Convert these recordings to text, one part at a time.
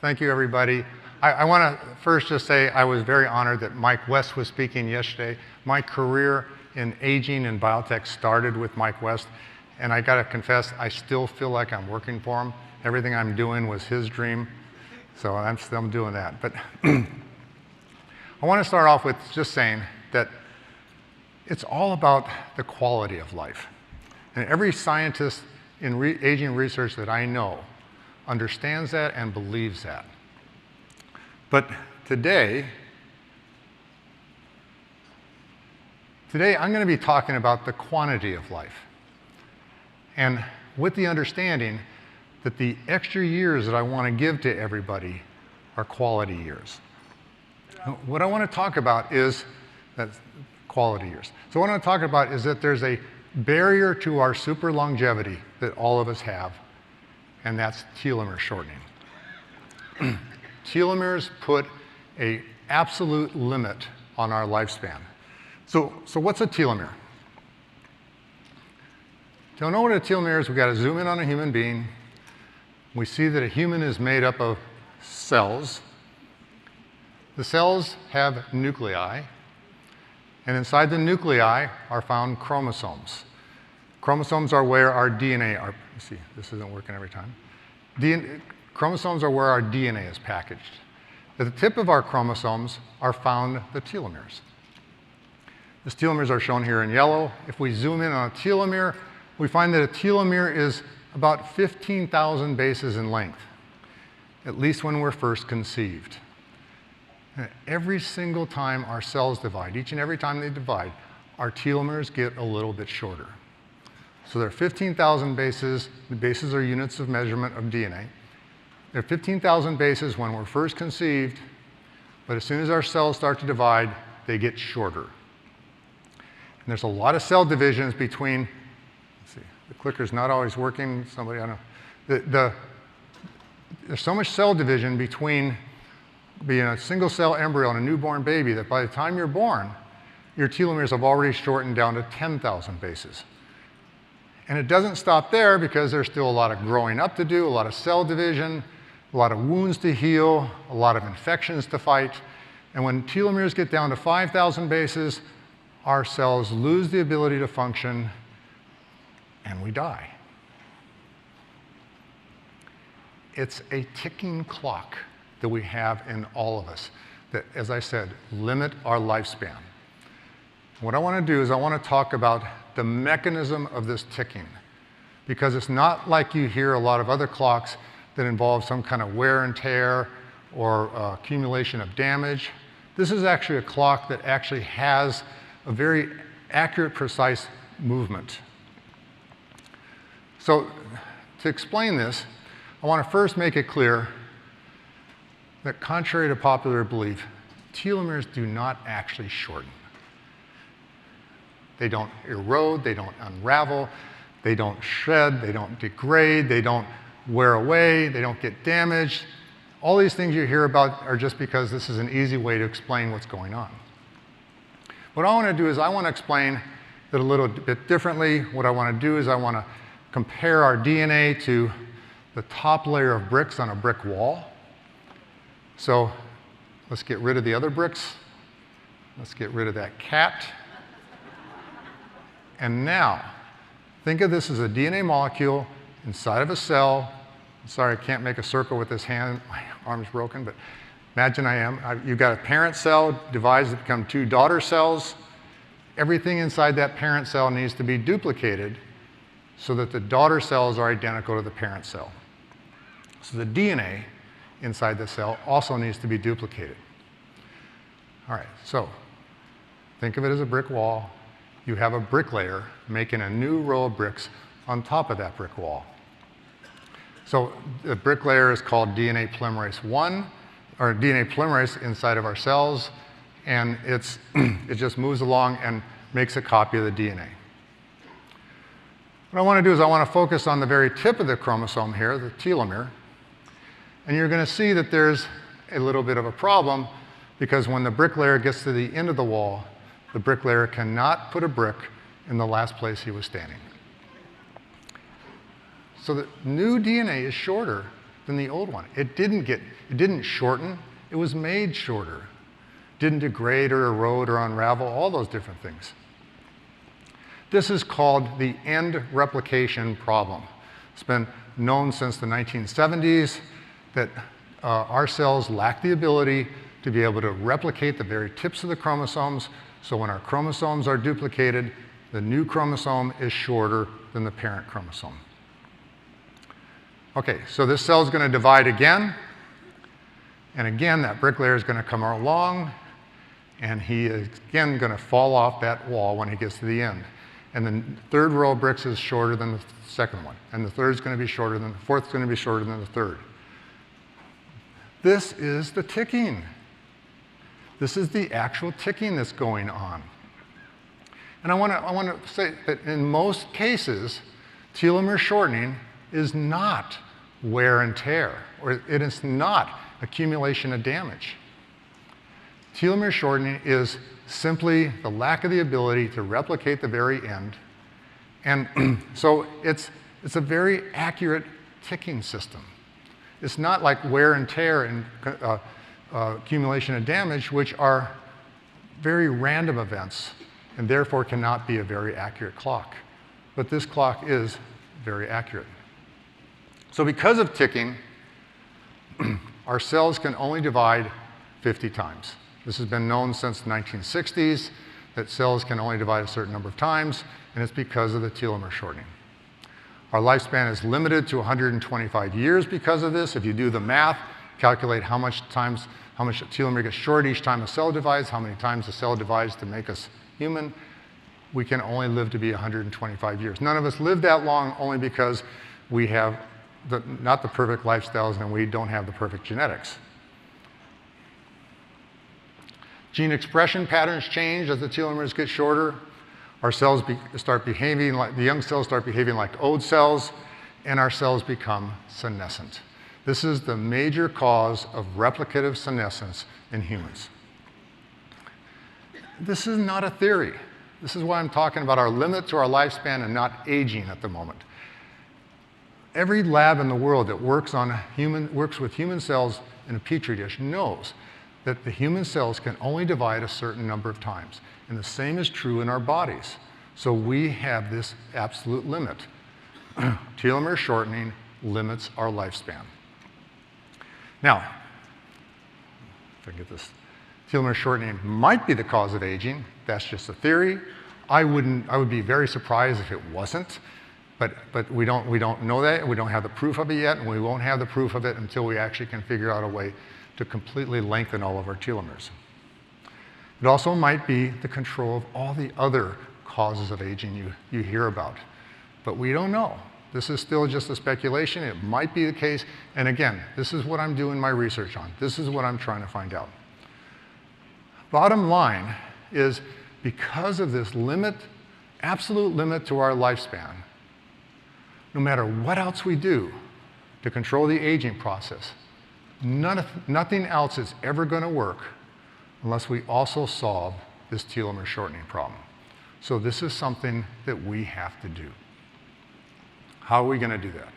Thank you, everybody. I want to first just say I was very honored that Mike West was speaking yesterday. My career in aging and biotech started with Mike West, and I got to confess, I still feel like I'm working for him. Everything I'm doing was his dream, so I'm still doing that. But I want to start off with just saying that it's all about the quality of life. And every scientist in aging research that I know understands that and believes that. But today I'm going to be talking about the quantity of life. And with the understanding that the extra years that I want to give to everybody are quality years. What I want to talk about is that quality years. So what I want to talk about is that there's a barrier to our super longevity that all of us have, and that's telomere shortening. Telomeres put an absolute limit on our lifespan. So what's a telomere? To know what a telomere is, we've got to zoom in on a human being. We see that a human is made up of cells. The cells have nuclei, and inside the nuclei are found chromosomes. Chromosomes are where our DNA are. See, this isn't working every time. Chromosomes are where our DNA is packaged. At the tip of our chromosomes are found the telomeres. The telomeres are shown here in yellow. If we zoom in on a telomere, we find that a telomere is about 15,000 bases in length, at least when we're first conceived. And every single time our cells divide, each and every time they divide, our telomeres get a little bit shorter. So there are 15,000 bases. The bases are units of measurement of DNA. There are 15,000 bases when we're first conceived, but as soon as our cells start to divide, they get shorter. And there's a lot of cell divisions between, let's see, the clicker's not always working. Somebody, I don't know. There's so much cell division between being a single cell embryo and a newborn baby that by the time you're born, your telomeres have already shortened down to 10,000 bases. And it doesn't stop there because there's still a lot of growing up to do, a lot of cell division, a lot of wounds to heal, a lot of infections to fight. And when telomeres get down to 5,000 bases, our cells lose the ability to function and we die. It's a ticking clock that we have in all of us that, as I said, limit our lifespan. What I want to do is I want to talk about the mechanism of this ticking, because it's not like you hear a lot of other clocks that involve some kind of wear and tear or accumulation of damage. This is actually a clock that actually has a very accurate, precise movement. So to explain this, I want to first make it clear that contrary to popular belief, telomeres do not actually shorten. They don't erode, they don't unravel, they don't shed, they don't degrade, they don't wear away, they don't get damaged. All these things you hear about are just because this is an easy way to explain what's going on. What I want to do is I want to explain it a little bit differently. What I want to do is I want to compare our DNA to the top layer of bricks on a brick wall. So let's get rid of the other bricks. Let's get rid of that cat. And now, think of this as a DNA molecule inside of a cell. I'm sorry, I can't make a circle with this hand. My arm's broken, but imagine I am. You've got a parent cell, divides to become two daughter cells. Everything inside that parent cell needs to be duplicated so that the daughter cells are identical to the parent cell. So the DNA inside the cell also needs to be duplicated. All right, so think of it as a brick wall. You have a bricklayer making a new row of bricks on top of that brick wall. So the bricklayer is called DNA polymerase 1, or DNA polymerase inside of our cells, and it just moves along and makes a copy of the DNA. What I want to do is I want to focus on the very tip of the chromosome here, the telomere, and you're going to see that there's a little bit of a problem because when the bricklayer gets to the end of the wall, the bricklayer cannot put a brick in the last place he was standing. So the new DNA is shorter than the old one. It didn't shorten, it was made shorter. Didn't degrade or erode or unravel, all those different things. This is called the end replication problem. It's been known since the 1970s that our cells lack the ability to be able to replicate the very tips of the chromosomes. So when our chromosomes are duplicated, the new chromosome is shorter than the parent chromosome. Okay, so this cell is going to divide again. And again, that bricklayer is going to come along, and he is again going to fall off that wall when he gets to the end. And the third row of bricks is shorter than the second one. And the third is going to be shorter than the fourth is going to be shorter than the third. This is the ticking. This is the actual ticking that's going on. And I want to say that in most cases, telomere shortening is not wear and tear, or it is not accumulation of damage. Telomere shortening is simply the lack of the ability to replicate the very end. And so it's a very accurate ticking system. It's not like wear and tear and accumulation of damage, which are very random events and therefore cannot be a very accurate clock. But this clock is very accurate. So because of ticking, our cells can only divide 50 times. This has been known since the 1960s, that cells can only divide a certain number of times, and it's because of the telomere shortening. Our lifespan is limited to 125 years because of this. If you do the math, calculate how much telomere gets short each time a cell divides, how many times a cell divides to make us human, we can only live to be 125 years. None of us live that long only because we have not the perfect lifestyles and we don't have the perfect genetics. Gene expression patterns change as the telomeres get shorter. Our cells start behaving like, the young cells start behaving like old cells, and our cells become senescent. This is the major cause of replicative senescence in humans. This is not a theory. This is why I'm talking about our limit to our lifespan and not aging at the moment. Every lab in the world that works with human cells in a petri dish knows that the human cells can only divide a certain number of times. And the same is true in our bodies. So we have this absolute limit. Telomere shortening limits our lifespan. Now, if I can get this, telomere shortening might be the cause of aging. That's just a theory. I would be very surprised if it wasn't, but we don't know that. We don't have the proof of it yet, and we won't have the proof of it until we actually can figure out a way to completely lengthen all of our telomeres. It also might be the control of all the other causes of aging you hear about, but we don't know. This is still just a speculation. It might be the case, and again, this is what I'm doing my research on. This is what I'm trying to find out. Bottom line is, because of this limit, absolute limit to our lifespan, no matter what else we do to control the aging process, nothing else is ever going to work unless we also solve this telomere shortening problem. So this is something that we have to do. How are we going to do that?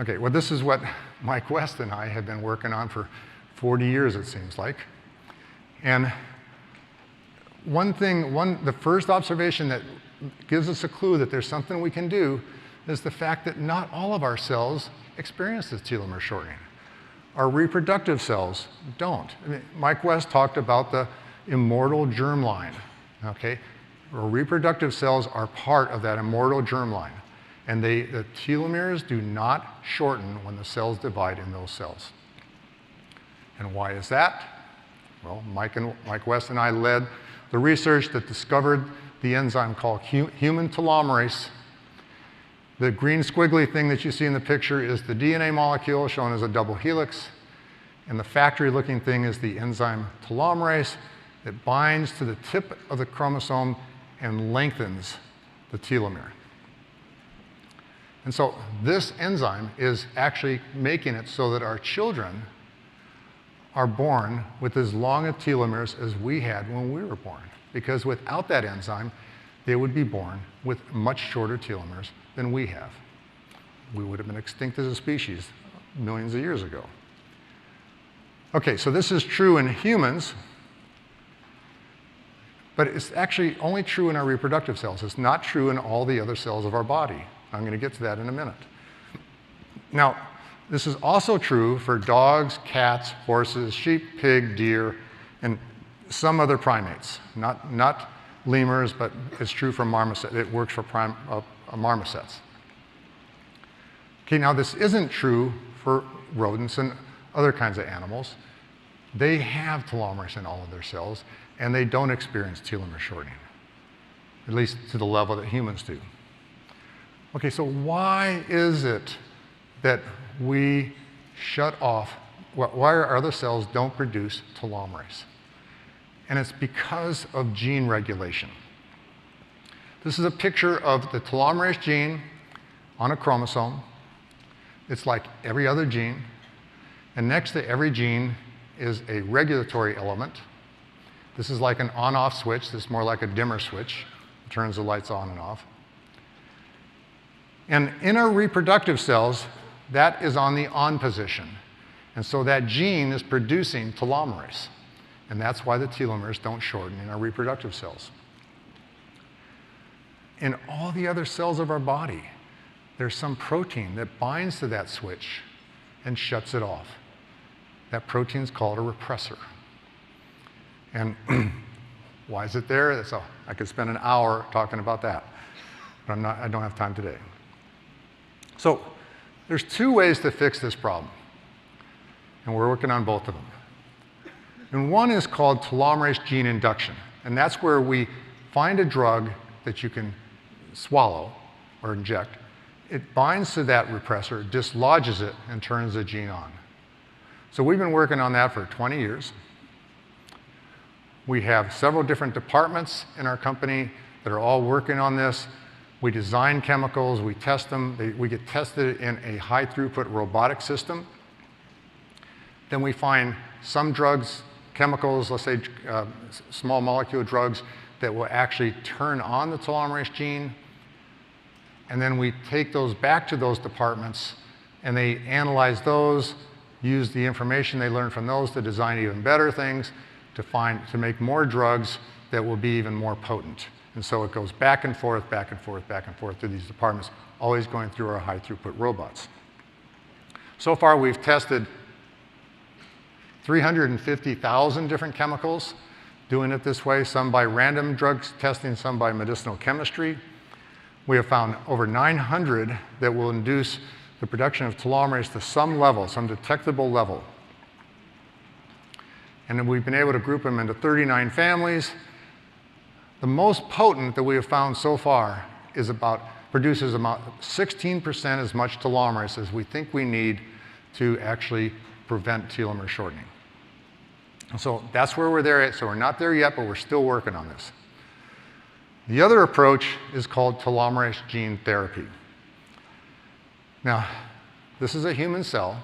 Okay, well, this is what Mike West and I have been working on for 40 years, it seems like. And the first observation that gives us a clue that there's something we can do is the fact that not all of our cells experience this telomere shortening. Our reproductive cells don't. I mean, Mike West talked about the immortal germline, okay? Our reproductive cells are part of that immortal germline, and the telomeres do not shorten when the cells divide in those cells. And why is that? Well, Mike West and I led the research that discovered the enzyme called human telomerase. The green squiggly thing that you see in the picture is the DNA molecule shown as a double helix, and the factory-looking thing is the enzyme telomerase that binds to the tip of the chromosome and lengthens the telomere. And so this enzyme is actually making it so that our children are born with as long a telomeres as we had when we were born, because without that enzyme, they would be born with much shorter telomeres than we have. we would have been extinct as a species millions of years ago. Okay, so this is true in humans, but it's actually only true in our reproductive cells. It's not true in all the other cells of our body. I'm going to get to that in a minute. Now, this is also true for dogs, cats, horses, sheep, pig, deer, and some other primates. Not lemurs, but it's true for marmosets. It works for marmosets. Okay, now this isn't true for rodents and other kinds of animals. They have telomeres in all of their cells, and they don't experience telomere shortening, at least to the level that humans do. Okay, so why is it that we shut off, why our other cells don't produce telomerase? And it's because of gene regulation. This is a picture of the telomerase gene on a chromosome. It's like every other gene. And next to every gene is a regulatory element. This is like an on-off switch. This is more like a dimmer switch. It turns the lights on and off. And in our reproductive cells, that is on the on position. And so that gene is producing telomerase. And that's why the telomeres don't shorten in our reproductive cells. In all the other cells of our body, there's some protein that binds to that switch and shuts it off. That protein is called a repressor. And why is it there? I could spend an hour talking about that, but I don't have time today. So there's two ways to fix this problem, and we're working on both of them. And one is called telomerase gene induction, and that's where we find a drug that you can swallow or inject. It binds to that repressor, dislodges it, and turns the gene on. So we've been working on that for 20 years. We have several different departments in our company that are all working on this. We design chemicals, we test them, we get tested in a high throughput robotic system. Then we find some drugs, chemicals, let's say small molecule drugs, that will actually turn on the telomerase gene. And then we take those back to those departments, and they analyze those, use the information they learn from those to design even better things, to make more drugs that will be even more potent. And so it goes back and forth, back and forth, back and forth through these departments, always going through our high throughput robots. So far, we've tested 350,000 different chemicals, doing it this way, some by random drugs testing, some by medicinal chemistry. We have found over 900 that will induce the production of telomerase to some level, some detectable level. And then we've been able to group them into 39 families. The most potent that we have found so far produces about 16% as much telomerase as we think we need to actually prevent telomere shortening. And so that's where we're there at. So we're not there yet, but we're still working on this. The other approach is called telomerase gene therapy. Now, this is a human cell,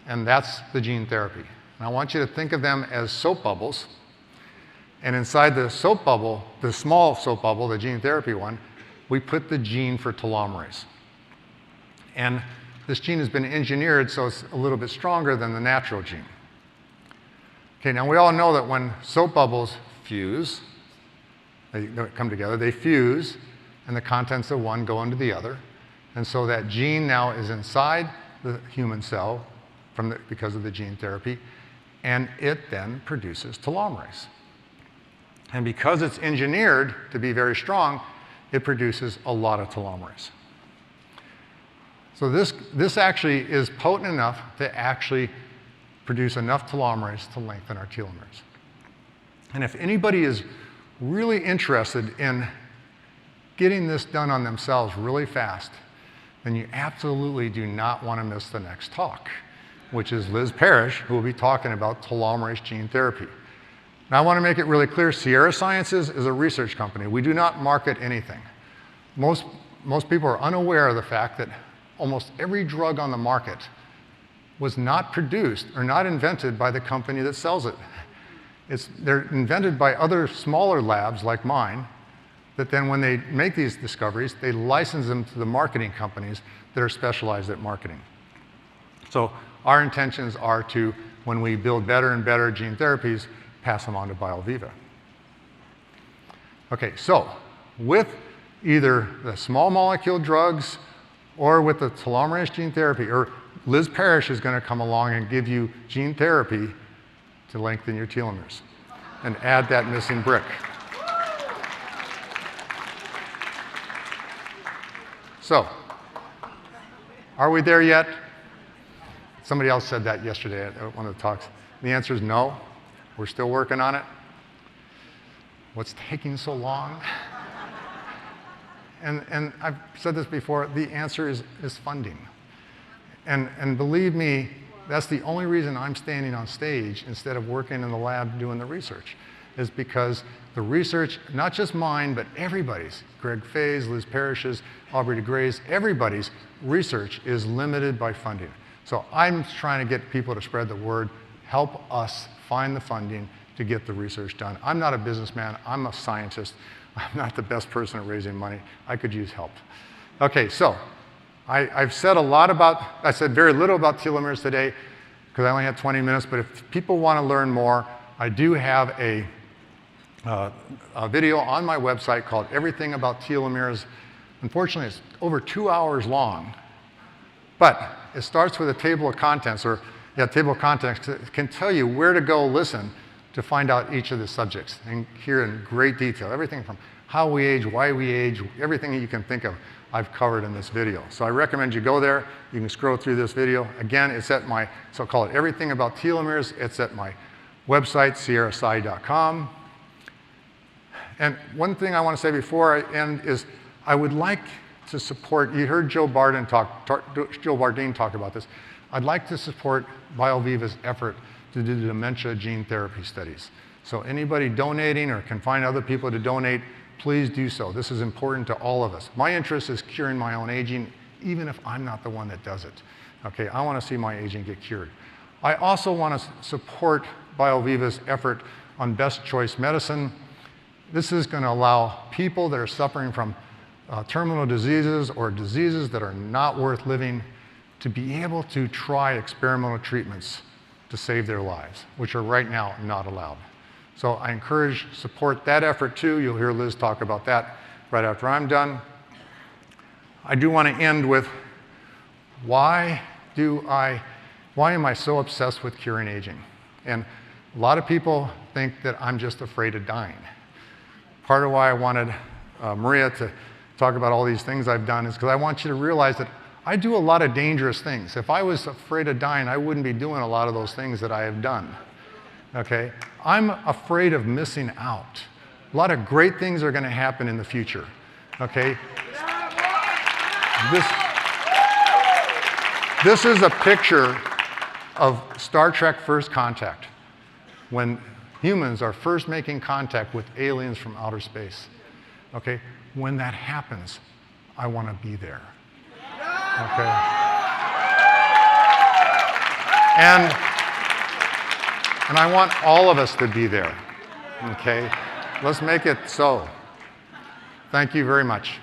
and that's the gene therapy. And I want you to think of them as soap bubbles. And inside the soap bubble, the small soap bubble, the gene therapy one, we put the gene for telomerase. And this gene has been engineered so it's a little bit stronger than the natural gene. Okay, now we all know that when soap bubbles fuse, they come together, they fuse, and the contents of one go into the other. And so that gene now is inside the human cell because of the gene therapy, and it then produces telomerase. And because it's engineered to be very strong, it produces a lot of telomerase. So this actually is potent enough to actually produce enough telomerase to lengthen our telomeres. And if anybody is really interested in getting this done on themselves really fast, then you absolutely do not want to miss the next talk, which is Liz Parrish, who will be talking about telomerase gene therapy. Now, I want to make it really clear, Sierra Sciences is a research company. We do not market anything. Most people are unaware of the fact that almost every drug on the market was not produced or not invented by the company that sells it. They're invented by other smaller labs like mine, that then when they make these discoveries, they license them to the marketing companies that are specialized at marketing. So our intentions are to, when we build better and better gene therapies, pass them on to BioViva. Okay, so with either the small molecule drugs or with the telomerase gene therapy, or Liz Parrish is going to come along and give you gene therapy to lengthen your telomeres and add that missing brick. So, are we there yet? Somebody else said that yesterday at one of the talks. The answer is no. We're still working on it. What's taking so long? And I've said this before, the answer is funding. And believe me, that's the only reason I'm standing on stage instead of working in the lab doing the research, is because the research, not just mine, but everybody's, Greg Fay's, Liz Parrish's, Aubrey de Grey's, everybody's research is limited by funding. So I'm trying to get people to spread the word, help us find the funding to get the research done. I'm not a businessman, I'm a scientist. I'm not the best person at raising money. I could use help. Okay, so I've said a lot about, I said very little about telomeres today because I only had 20 minutes, but if people want to learn more, I do have a video on my website called Everything About Telomeres. Unfortunately, it's over 2 hours long, but it starts with a table of contents, or table of contents. It can tell you where to go listen to find out each of the subjects and hear in great detail. Everything from how we age, why we age, everything that you can think of, I've covered in this video. So I recommend you go there. You can scroll through this video. Again, it's at my, so-called Everything About Telomeres. It's at my website, sierrasai.com. And one thing I want to say before I end is I would like to support, you heard Joe Bardeen talk about this. I'd like to support BioViva's effort to do the dementia gene therapy studies. So anybody donating or can find other people to donate, please do so. This is important to all of us. My interest is curing my own aging, even if I'm not the one that does it. Okay, I want to see my aging get cured. I also want to support BioViva's effort on best choice medicine. This is going to allow people that are suffering from terminal diseases or diseases that are not worth living to be able to try experimental treatments to save their lives, which are right now not allowed. So I encourage, support that effort too. You'll hear Liz talk about that right after I'm done. I do want to end with why am I so obsessed with curing aging? And a lot of people think that I'm just afraid of dying. Part of why I wanted Maria to talk about all these things I've done is because I want you to realize that I do a lot of dangerous things. If I was afraid of dying, I wouldn't be doing a lot of those things that I have done. Okay? I'm afraid of missing out. A lot of great things are going to happen in the future. Okay? This is a picture of Star Trek First Contact, when humans are first making contact with aliens from outer space. Okay? When that happens, I want to be there. Okay? And I want all of us to be there. Okay? Let's make it so. Thank you very much.